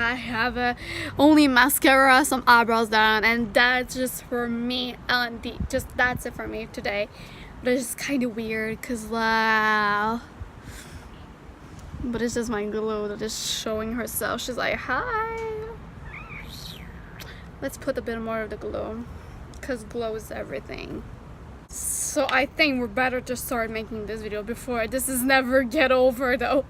I have only mascara, some eyebrows done, and that's just for me. And just that's it for me today. But it's just kind of weird, cause wow. But it's just my glow that is showing herself. She's like, hi. Let's put a bit more of the glow, cause glow is everything. So I think we're better to start making this video before this is never get over though.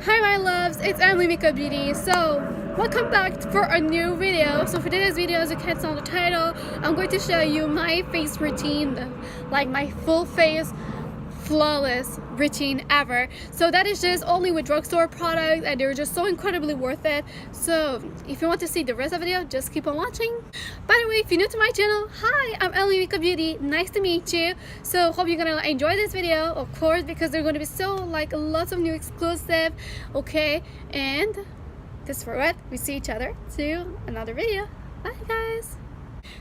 Hi my loves, it's Émilie MakeupBeauty. So welcome back for a new video. So for today's video, as you can see on the title, I'm going to show you my face routine, like my full face flawless routine ever. So that is just only with drugstore products, and they're just so incredibly worth it. So if you want to see the rest of the video, just keep on watching. By the way, if you're new to my channel, hi, I'm Émilie MakeupBeauty. Nice to meet you. So hope you're gonna enjoy this video, of course, because they're gonna be so like lots of new exclusive. Okay, and this for it. We see each other to another video. Bye guys.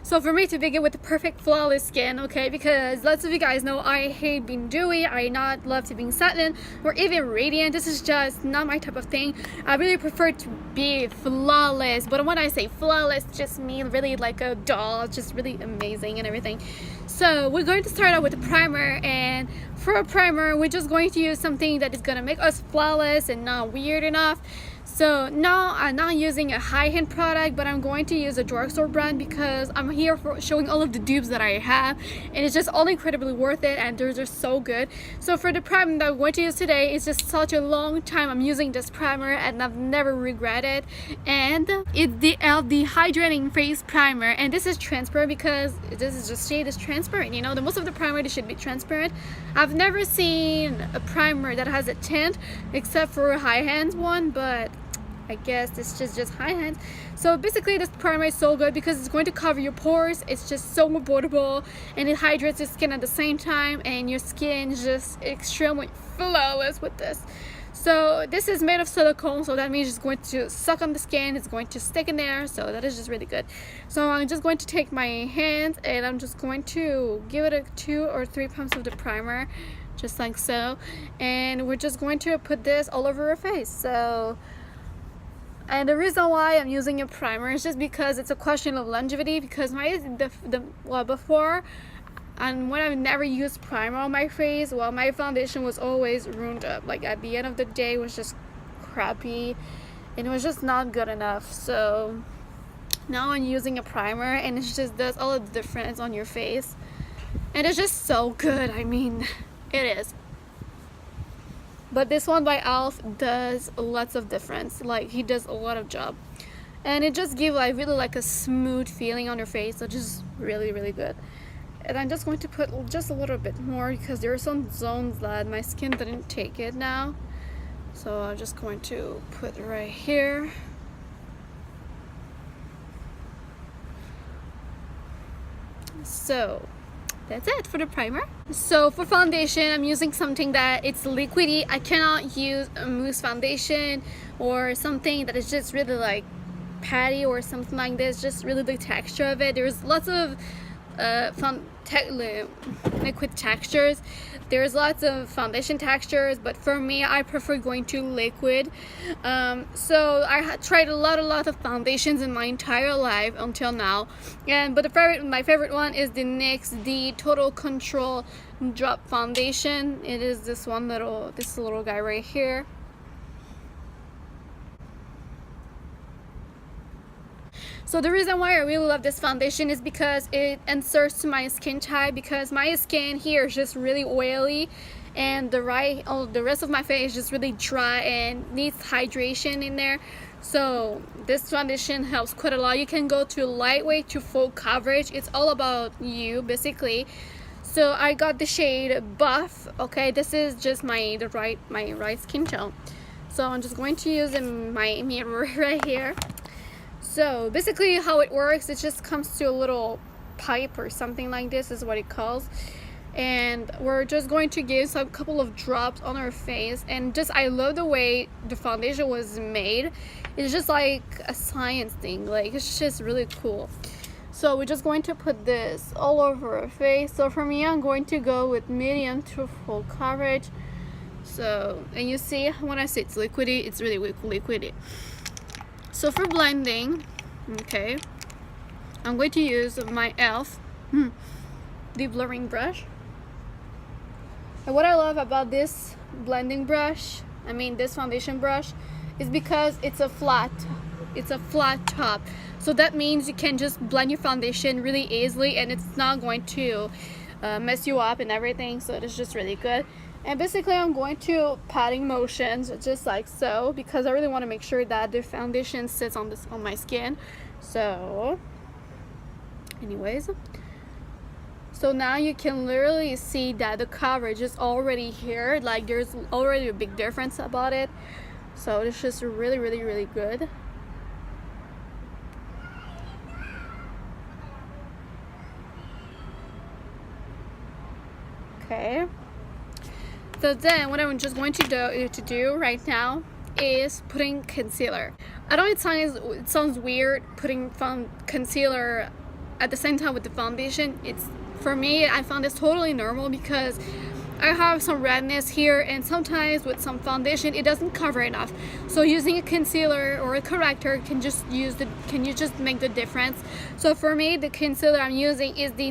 So for me to begin with the perfect flawless skin, okay, because lots of you guys know I hate being dewy, I not love to being satin or even radiant. This is just not my type of thing. I really prefer to be flawless, but when I say flawless, just mean really like a doll, just really amazing and everything. So we're going to start out with a primer, and for a primer we're just going to use something that is going to make us flawless and not weird enough. So now I'm not using a high-end product, but I'm going to use a drugstore brand because I'm here for showing all of the dupes that I have, and it's just all incredibly worth it, and they're just so good. So for the primer that I'm going to use today, it's just such a long time I'm using this primer and I've never regretted, and it's the LD Hydrating Face Primer, and this is transparent because this is just shade is transparent. You know, the most of the primer they should be transparent. I've never seen a primer that has a tint except for a high-end one, but I guess this is just high hands. So basically this primer is so good because it's going to cover your pores. It's just so affordable, and it hydrates your skin at the same time, and your skin is just extremely flawless with this. So this is made of silicone, so that means it's going to suck on the skin, it's going to stick in there, so that is just really good. So I'm just going to take my hands and I'm just going to give it a 2 or 3 pumps of the primer, just like so, and we're just going to put this all over our face. So, and the reason why I'm using a primer is just because it's a question of longevity, because before, and when I've never used primer on my face, well, my foundation was always ruined up. Like at the end of the day, it was just crappy and it was just not good enough. So now I'm using a primer, and it just does all of the difference on your face, and it's just so good. I mean, it is. But this one by Elf does lots of difference. Like, he does a lot of job, and it just gives like really like a smooth feeling on your face, so just really good. And I'm just going to put just a little bit more because there are some zones that my skin didn't take it now, so I'm just going to put right here. So that's it for the primer. So for foundation, I'm using something that it's liquidy. I cannot use a mousse foundation or something that is just really like patty or something like this, just really the texture of it. There's lots of liquid textures. There's lots of foundation textures, but for me, I prefer going to liquid. So I tried a lot of foundations in my entire life until now, but my favorite one is the NYX the Total Control Drop Foundation. It is this little guy right here. So the reason why I really love this foundation is because it inserts to my skin type, because my skin here is just really oily, and the rest of my face is just really dry and needs hydration in there. So this foundation helps quite a lot. You can go to lightweight to full coverage. It's all about you basically. So I got the shade Buff. Okay, this is just my right skin tone. So I'm just going to use my mirror right here. So basically how it works, it just comes to a little pipe or something like this is what it calls, and we're just going to give a couple of drops on our face. And just I love the way the foundation was made. It's just like a science thing, like it's just really cool. So we're just going to put this all over our face. So for me, I'm going to go with medium to full coverage. So, and you see when I say it's liquidy, it's really liquidy. So for blending, okay, I'm going to use my e.l.f. Deep blurring brush. And what I love about this blending brush, this foundation brush, is because it's a flat top. So that means you can just blend your foundation really easily, and it's not going to mess you up and everything. So it's just really good. And basically I'm going to patting motions just like so, because I really want to make sure that the foundation sits on my skin. So anyways, so now you can literally see that the coverage is already here. Like there's already a big difference about it. So it's just really, really, really good. Okay. So then what I'm just going to do right now is putting concealer. I know it sounds weird putting concealer at the same time with the foundation. For me, I found this totally normal because I have some redness here, and sometimes with some foundation it doesn't cover enough. So using a concealer or a corrector can just make the difference. So for me, the concealer I'm using is the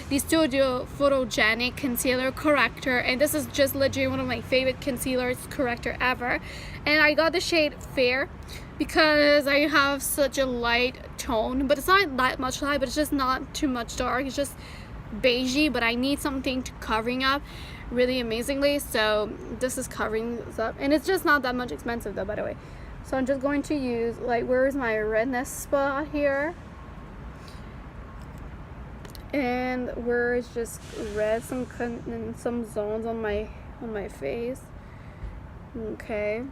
the Studio Photogenic Concealer Corrector, and this is just legit one of my favorite concealers corrector ever. And I got the shade Fair because I have such a light tone, but it's not that much light, but it's just not too much dark. It's just beigey, but I need something to covering up really amazingly. So this is covering this up, and it's just not that much expensive though, by the way. So I'm just going to use, like, where's my redness spot here, and where it's just red, some zones on my face, okay,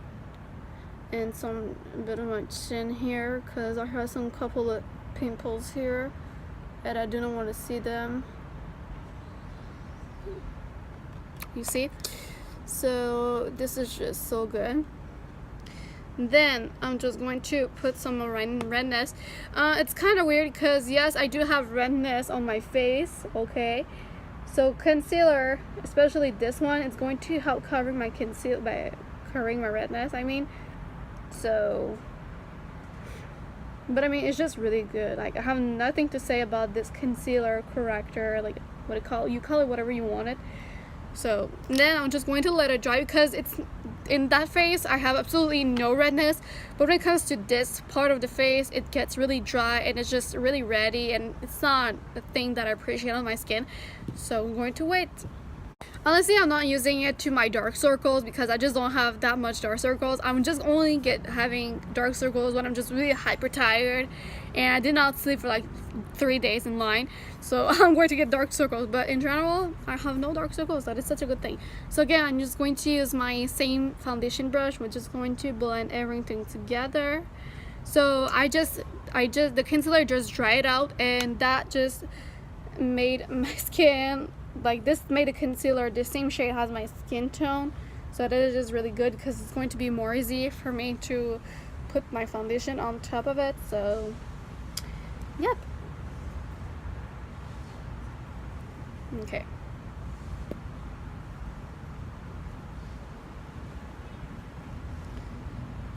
and some bit of my chin here because I have some couple of pimples here and I do not want to see them. You see? So this is just so good. Then I'm just going to put some redness. It's kind of weird because yes, I do have redness on my face, okay? So concealer, especially this one, it's going to help covering my covering my redness, So, but it's just really good. Like, I have nothing to say about this concealer corrector, like you call it whatever you want it. So then I'm just going to let it dry because it's in that face I have absolutely no redness, but when it comes to this part of the face, it gets really dry and it's just really reddy, and it's not a thing that I appreciate on my skin. So I'm going to wait. Honestly, I'm not using it to my dark circles because I just don't have that much dark circles. I'm just only having dark circles when I'm just really hyper tired and I did not sleep for like 3 days in line. So I'm going to get dark circles, but in general, I have no dark circles. That is such a good thing. So again, I'm just going to use my same foundation brush, which is going to blend everything together. So the concealer just dried out, and that just made my skin, like, this made the concealer the same shade as my skin tone. So that is just really good because it's going to be more easy for me to put my foundation on top of it. So yep. Okay.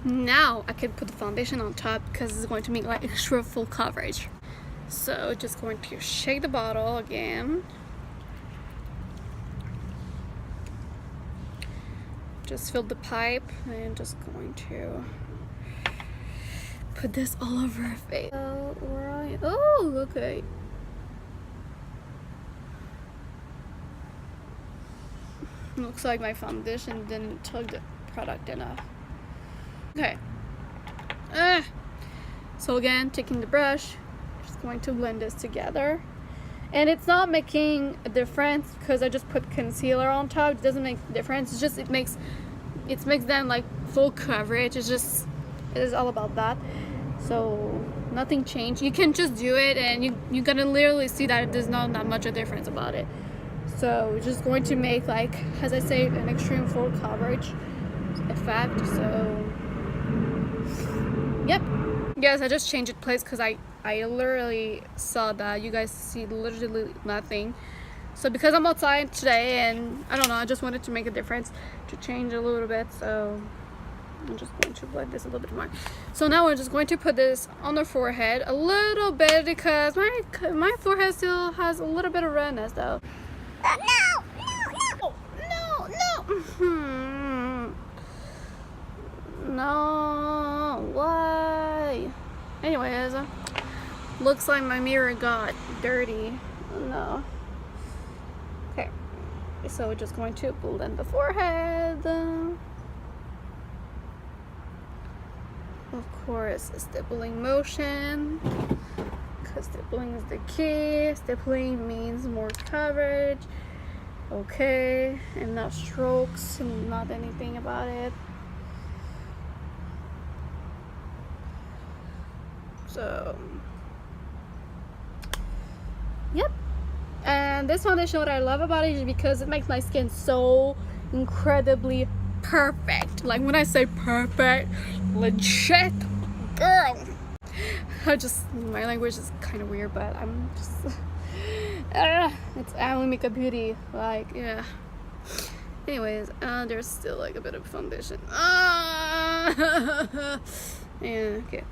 Now I can put the foundation on top because it's going to make like extra full coverage. So just going to shake the bottle again. Just filled the pipe and just going to put this all over her face. Oh, okay. Looks like my foundation didn't tug the product enough. Okay. So again, taking the brush, just going to blend this together. And it's not making a difference because I just put concealer on top. It doesn't make a difference. It's just it makes them like full coverage. It is all about that. So nothing changed. You can just do it and you're gonna literally see that there's not that much of a difference about it. So we're just going to make, like, as I say, an extreme full coverage effect. So yep. Guys, I just changed it place because I literally saw that you guys see literally nothing. So because I'm outside today and I don't know, I just wanted to make a difference, to change a little bit. So I'm just going to blend this a little bit more. So now we're just going to put this on the forehead a little bit because my forehead still has a little bit of redness though. No, why? Anyways, looks like my mirror got dirty. No. Okay, so we're just going to blend the forehead. Of course, a stippling motion, because stippling is the key. Stippling means more coverage. Okay, and not strokes, and not anything about it. So, yep. And this foundation, what I love about it is because it makes my skin so incredibly perfect. Like when I say perfect, legit, girl. My language is kind of weird, but I'm just it's Émilie MakeupBeauty, like, yeah. Anyways, there's still like a bit of foundation. Yeah, okay.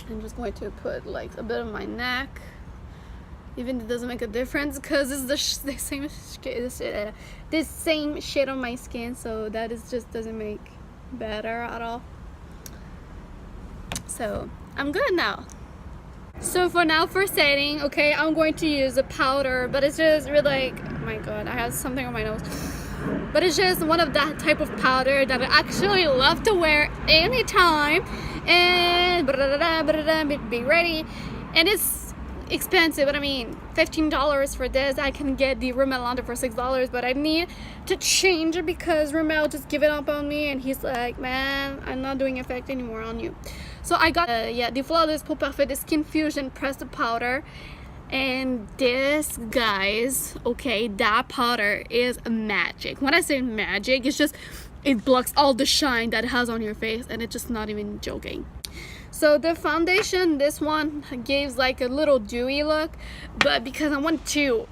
I'm just going to put like a bit of my neck, even if it doesn't make a difference because it's the same shade on my skin, so that is just doesn't make better at all. So I'm good now. So for now, for setting, okay, I'm going to use a powder, but it's just really like, oh my god, I have something on my nose. But it's just one of that type of powder that I actually love to wear anytime and be ready. And it's expensive, but I mean, $15 for this. I can get the Rimmel under for $6, but I need to change it because Rimmel just give it up on me, and he's like, man, I'm not doing effect anymore on you. So I got the Flawless Peau Parfait, the Skin Fusion pressed powder. And this, guys, okay, that powder is magic. When I say magic, it's just, it blocks all the shine that it has on your face, and it's just not even joking. So the foundation, this one gives like a little dewy look, but because I want to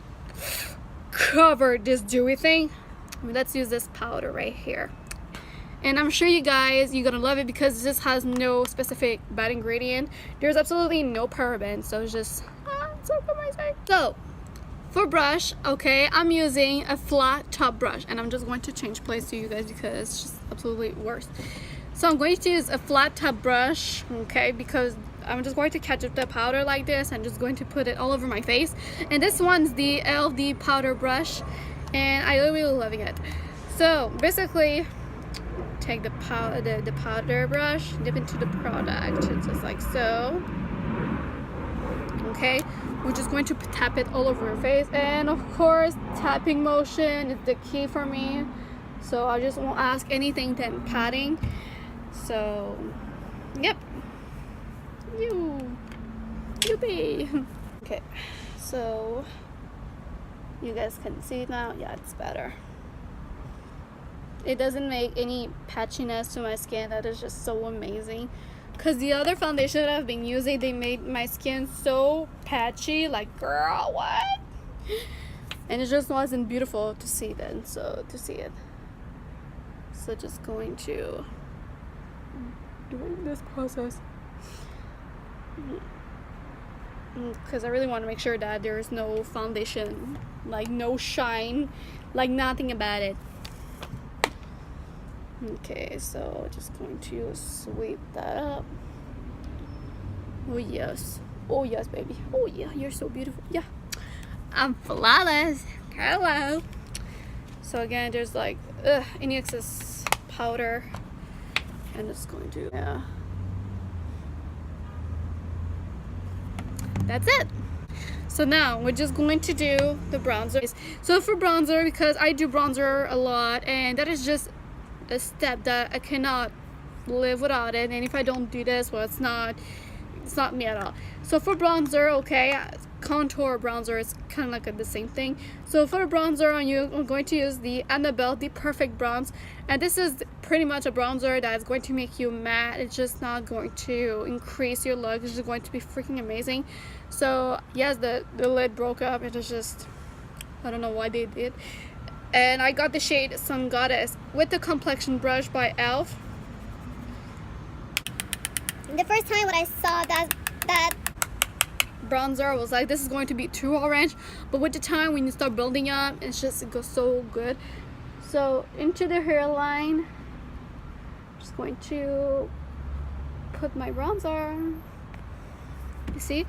cover this dewy thing, let's use this powder right here. And I'm sure you guys, you're gonna love it because this has no specific bad ingredient. There's absolutely no paraben, so it's just so for brush, okay, I'm using a flat top brush, and I'm just going to change place to you guys because it's just absolutely worse. So I'm going to use a flat top brush, okay, because I'm just going to catch up the powder like this and just going to put it all over my face. And this one's the LD powder brush, and I really loving it. So basically, take the powder brush, dip into the product, just like so. Okay, we're just going to tap it all over your face, and of course tapping motion is the key for me, so I just won't ask anything than patting. So yep, you be okay. So you guys can see now. Yeah, it's better. It doesn't make any patchiness to my skin. That is just so amazing. Because the other foundation that I've been using, they made my skin so patchy. Like, girl, what? And it just wasn't beautiful to see then. So, to see it. So, just going to do this process. Because I really want to make sure that there is no foundation. Like, no shine. Like, nothing about it. Okay, so just going to sweep that up. Oh yes, baby. Oh yeah, you're so beautiful. Yeah, I'm flawless. Hello. So again, there's like any excess powder, and it's going to that's it. So now we're just going to do the bronzer. So for bronzer, because I do bronzer a lot, and that is just a step that I cannot live without it, and if I don't do this, well, it's not me at all. So for bronzer, okay, contour bronzer is kind of like the same thing. So for bronzer, I'm going to use the Annabelle, the Perfect Bronze, and this is pretty much a bronzer that is going to make you matte. It's just not going to increase your look. It's just going to be freaking amazing. So yes, the lid broke up. It was just, I don't know why they did. And I got the shade Sun Goddess with the complexion brush by e.l.f. the first time when I saw that bronzer, I was like, this is going to be too orange, but with the time when you start building up, it goes so good. So into the hairline, I'm just going to put my bronzer, you see,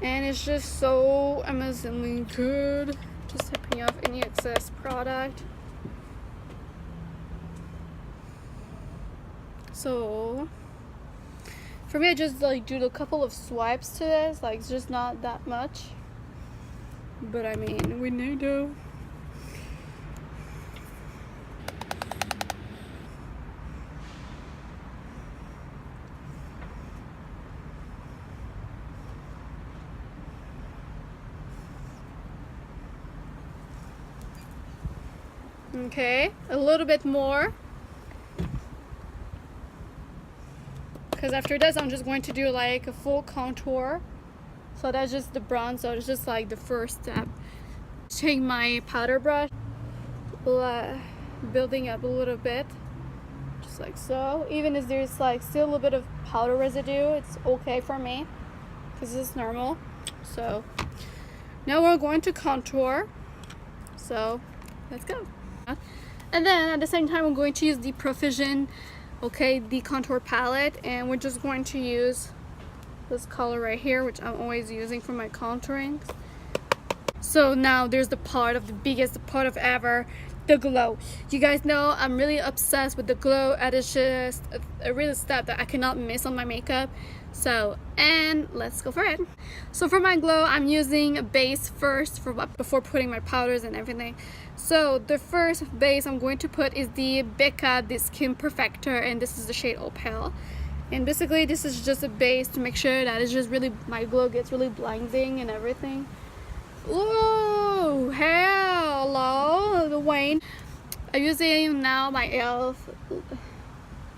and it's just so amazingly good. Just taking off any excess product. So for me, I just like do a couple of swipes to this, like it's just not that much, but I mean, we need to. Okay, a little bit more. Because after this, I'm just going to do like a full contour. So that's just the bronzer. It's just like the first step. Take my powder brush, building up a little bit, just like so. Even if there's like still a little bit of powder residue, it's okay for me because it's normal. So now we're going to contour. So let's go. And then at the same time, I'm going to use the Profusion, the contour palette, and we're just going to use this color right here, which I'm always using for my contouring. So now there's the biggest part of ever, the glow. You guys know I'm really obsessed with the glow, and it's just a real step that I cannot miss on my makeup. So, and let's go for it. So for my glow, I'm using a base first before putting my powders and everything. So the first base I'm going to put is the Becca, the Skin Perfector, and this is the shade Opal. And basically this is just a base to make sure that it's just really, my glow gets really blinding and everything. Whoa, hello, the Wayne. I'm using now my e.l.f.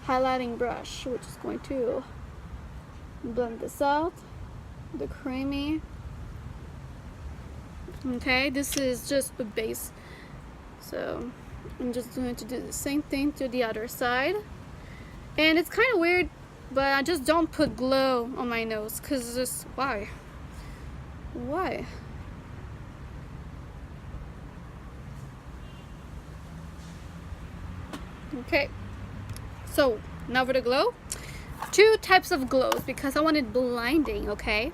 highlighting brush, which is going to blend this out, the creamy. Okay, this is just the base. So I'm just going to do the same thing to the other side. And it's kind of weird, but I just don't put glow on my nose because it's just, why? Okay, so now for the glow. Two types of glows because I want it blinding, okay?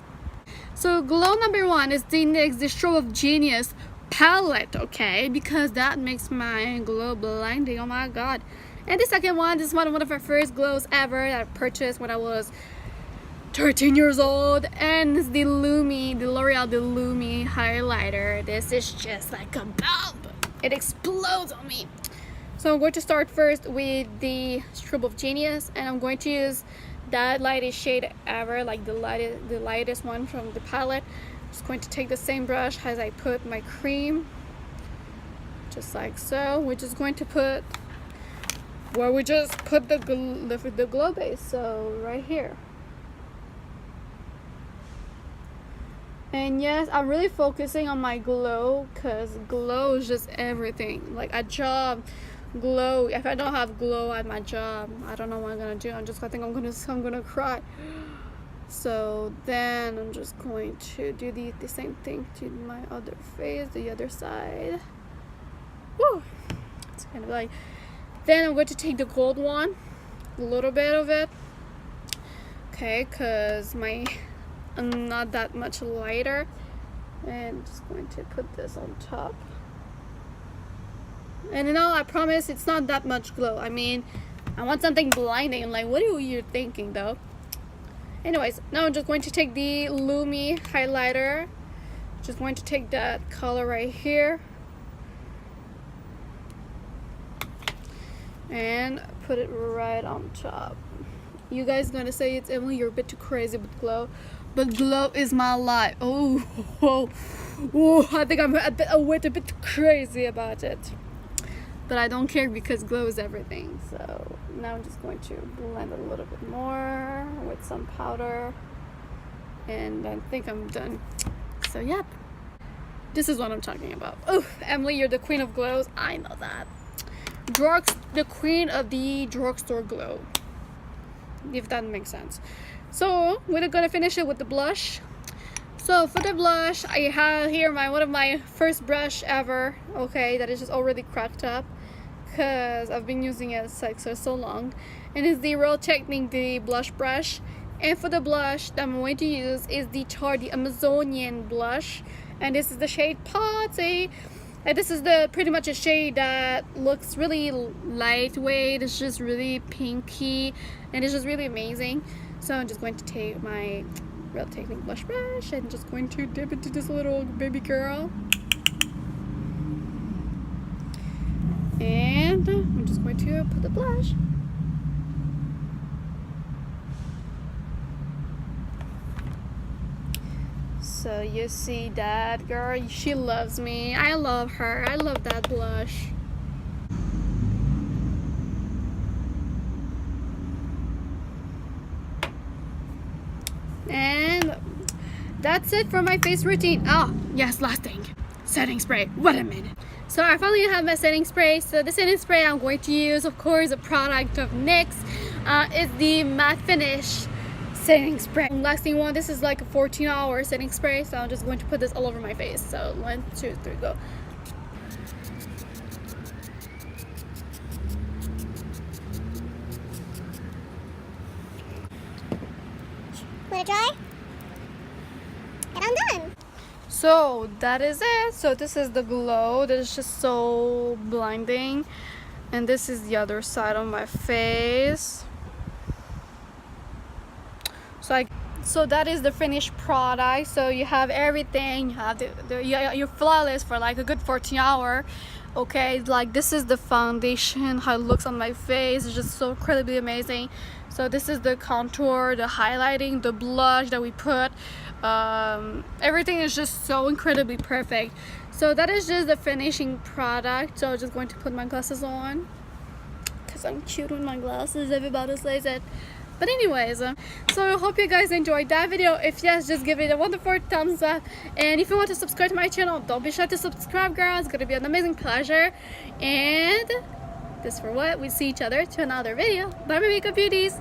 So glow number one is the NYX The Stroke of Genius palette, okay? Because that makes my glow blinding, oh my god. And the second one, this is one of my first glows ever that I purchased when I was 13 years old, and it's the Lumi, the L'Oreal the Lumi highlighter. This is just like a bomb. It explodes on me. So I'm going to start first with the Strobe of Genius, and I'm going to use that lightest shade ever, like the lightest one from the palette. I'm just going to take the same brush as I put my cream, just like so. We're just going to put where we just put the glow base, so right here. And yes, I'm really focusing on my glow because glow is just everything. Like a job, glow. If I don't have glow at my job, I don't know what I'm gonna do. I think I'm gonna cry. So then I'm just going to do the same thing to my other face, the other side. Woo! It's kind of like. Then I'm going to take the gold one, a little bit of it. Okay, cause I'm not that much lighter, and just going to put this on top. And you know, I promise it's not that much glow. I mean, I want something blinding. Like, what are you thinking though? Anyways, now I'm just going to take the Lumi highlighter. Just going to take that color right here and put it right on top. You guys gonna say it's Emily, you're a bit too crazy with glow, but glow is my life. Oh, I think I'm a bit too crazy about it. But I don't care because glow is everything. So now I'm just going to blend a little bit more with some powder, and I think I'm done. So yep, this is what I'm talking about. Oh, Emily, you're the queen of glows. I know that. The queen of the drugstore glow. if that makes sense. So we're gonna finish it with the blush. So for the blush, I have here one of my first brush ever, okay, that is just already cracked up because I've been using it like so long, and it's the Real Technique, the blush brush. And for the blush that I'm going to use is the Tarte Amazonian blush, and this is the shade Party. And this is the pretty much a shade that looks really lightweight. It's just really pinky, and it's just really amazing. So I'm just going to take my Real Technique blush brush and just going to dip into this little baby girl. And I'm just going to put the blush. So you see that girl, she loves me. I love her. I love that blush. And that's it for my face routine. Oh, yes, last thing. Setting spray. Wait a minute. So I finally have my setting spray. So the setting spray I'm going to use, of course, a product of NYX. It's the Matte Finish setting spray. Lasting one. This is like a 14-hour setting spray. So I'm just going to put this all over my face. So 1, 2, 3, go. Let it dry. And I'm done. So that is it. So this is the glow. That is just so blinding. And this is the other side of my face. So that is the finished product. So you have everything. You have you're flawless for like a good 14 hours. Okay, like this is the foundation, how it looks on my face. It's just so incredibly amazing. So this is the contour, the highlighting, the blush that we put. Everything is just so incredibly perfect. So that is just the finishing product. So I'm just going to put my glasses on because I'm cute with my glasses. Everybody says it. But anyways, so I hope you guys enjoyed that video. If yes, just give it a wonderful thumbs up. And if you want to subscribe to my channel, don't be shy to subscribe, girl. It's going to be an amazing pleasure. And this for what? We see each other to another video. Bye, my makeup beauties.